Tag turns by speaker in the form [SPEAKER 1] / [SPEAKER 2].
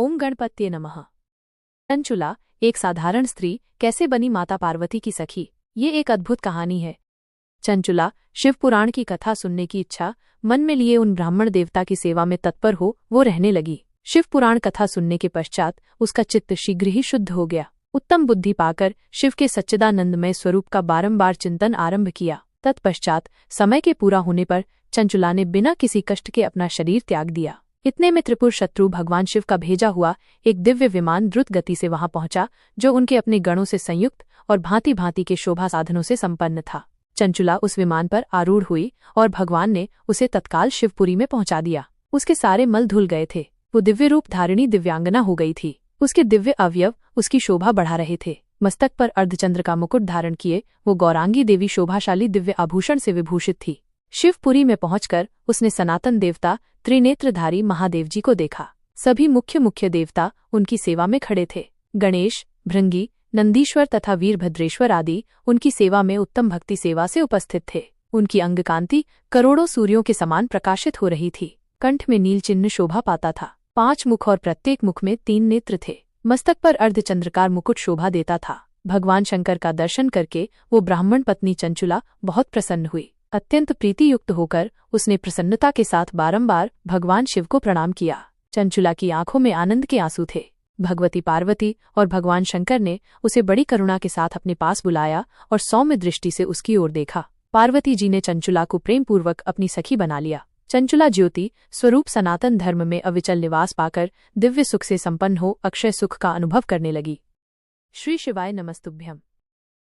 [SPEAKER 1] ओम गणपत्ये नमः। चंचुला, एक साधारण स्त्री, कैसे बनी माता पार्वती की सखी, ये एक अद्भुत कहानी है। चंचुला शिव पुराण की कथा सुनने की इच्छा मन में लिए उन ब्राह्मण देवता की सेवा में तत्पर हो वो रहने लगी। शिव पुराण कथा सुनने के पश्चात उसका चित्त शीघ्र ही शुद्ध हो गया। उत्तम बुद्धि पाकर शिव के सच्चिदानंदमय स्वरूप का बारंबार चिंतन आरंभ किया। तत्पश्चात समय के पूरा होने पर चंचुला ने बिना किसी कष्ट के अपना शरीर त्याग दिया। इतने में त्रिपुर शत्रु भगवान शिव का भेजा हुआ एक दिव्य विमान द्रुत गति से वहां पहुंचा, जो उनके अपने गणों से संयुक्त और भांति भांति के शोभा साधनों से संपन्न था। चंचुला उस विमान पर आरूढ़ हुई और भगवान ने उसे तत्काल शिवपुरी में पहुंचा दिया। उसके सारे मल धुल गए थे। वो दिव्य रूप धारिणी दिव्यांगना हो गई थी। उसके दिव्य अवयव उसकी शोभा बढ़ा रहे थे। मस्तक पर अर्धचंद्र का मुकुट धारण किए वो गौरांगी देवी शोभाशाली दिव्य आभूषण से विभूषित थी। शिवपुरी में पहुंचकर उसने सनातन देवता त्रिनेत्रधारी महादेव जी को देखा। सभी मुख्य देवता उनकी सेवा में खड़े थे। गणेश, भृंगी, नंदीश्वर तथा वीरभद्रेश्वर आदि उनकी सेवा में उत्तम भक्ति सेवा से उपस्थित थे। उनकी अंगकांति करोड़ों सूर्यों के समान प्रकाशित हो रही थी। कंठ में नील चिन्ह शोभा पाता था। 5 मुख और प्रत्येक मुख में 3 नेत्र थे। मस्तक पर अर्धचंद्रकार मुकुट शोभा देता था। भगवान शंकर का दर्शन करके वो ब्राह्मण पत्नी चंचुला बहुत प्रसन्न हुई। अत्यंत प्रीतियुक्त होकर उसने प्रसन्नता के साथ बारंबार भगवान शिव को प्रणाम किया। चंचुला की आंखों में आनंद के आंसू थे। भगवती पार्वती और भगवान शंकर ने उसे बड़ी करुणा के साथ अपने पास बुलाया और सौम्य दृष्टि से उसकी ओर देखा। पार्वती जी ने चंचुला को प्रेमपूर्वक अपनी सखी बना लिया। चंचुला ज्योति स्वरूप सनातन धर्म में अविचल निवास पाकर दिव्य सुख से संपन्न हो अक्षय सुख का अनुभव करने लगी। श्री शिवाय नमस्तुभ्यम।